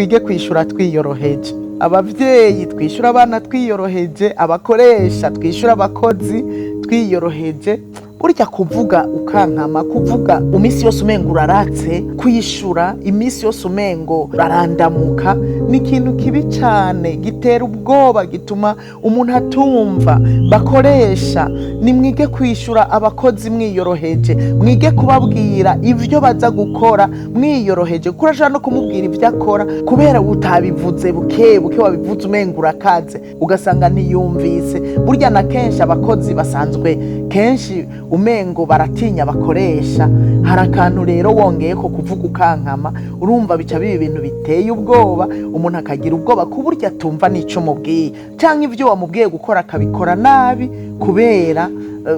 twige kwishura twiyoroheje. Abavyeyi twishura abana twiyoroheje, abakoresha twishura abakozi twiyoroheje. Burya kuvuga ukankama, kuvuga imisi yose umengo uraratse, kwishura imisi yose umengo urarandamuka ni ikintu kibi cyane, gitera ubwoba, gituma umuntu atumva. Bakoresha nimwige kwishura abakozi mwiyoroheje, mwige kubabwira ivyo baza gukora mwiyoroheje. Kurashaka no kumubwira ivyo akora kubera utabivuze buke wabivuze umengo urakaze ugasanga ntiyumvise. Burya na kenshi abakozi basanzwe kenshi umengo baratinya bakoresha. Hari akantu rero wongeye ko kuvuga ukankama, urumva bica biba ibintu biteye ubwoba, umuntu akagira ubwoba kuburyo atumva n'ico mubwiye, canke ivyo wamubwiye gukora akabikora nabi kubera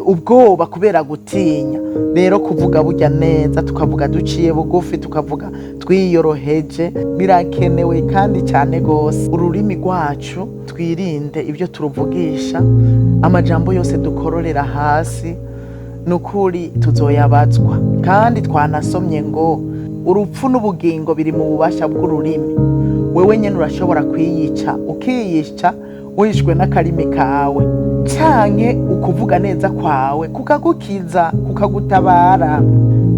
ubwoba, kubera gutinya. Rero kuvuga burya neza, tukavuga duciye bugufi, tukavuga twiyoroheje, birakenewe kandi cyane gose. Ururimi rwacu twirinde ibyo turuvugisha, amajambo yose dukororera hasi nukuri tuzoyabazwa. Kandi twanasomye ngo urupfu n'ubugingo biri mu bubasha bw'ururimi. Wewe nyene urashobora kwiyica, ukiyica wishwe n'akarimi kawe, canke ukuvuga neza kwawe kukagukiza, kukagutabara.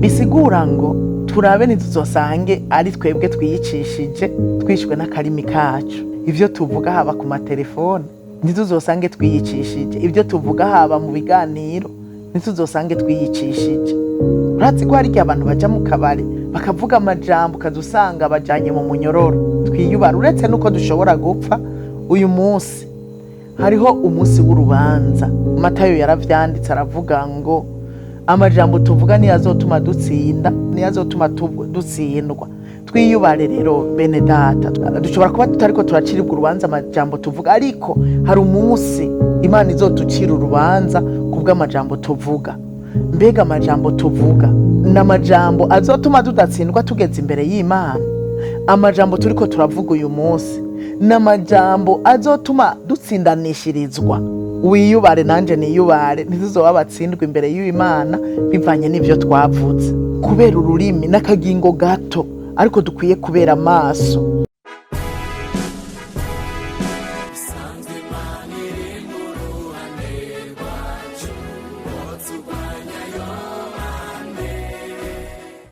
Bisigura ngo turabe ntituzosange ari twebwe twiyicishije, twishwe n'akarimi kacu. Ivyo tuvuga haba ku matelefone ntituzosange twiyicishije, ivyo tuvuga haba mu biganiro ntituzosange twiyicishije. Urazi ko hari igihe abantu baja mu kabari bakavuga amajambo ukazusanga bajanye mu munyororo. Twiyubara, uretse nuko dushobora gupfa. Uyu munsi hariho umunsi w'urubanza. Matayo yaravyanditse aravuga ngo amajambo tuvuga niyo azotuma dutsinda, niyo azotuma dutsindwa. Twiyubare rero bene data, dushobora kuba tutariko turaciribwa urubanza amajambo tuvuga, ariko hari umunsi Imana izotucira urubanza kubw'amajambo tuvuga. Mbega amajambo tuvuga n'amajambo azotuma tudatsindwa tugeze imbere y'Imana? Amajambo turiko turavuga uyu munsi n'amajambo azotuma dutsindanishirizwa. Wiyubare nanje niyubare, ntituzoba batsindwa imbere y'Imana bivanye n'ivyo twavuze. Kubera ururimi n'akagingo gato, ariko dukwiye kubera amaso.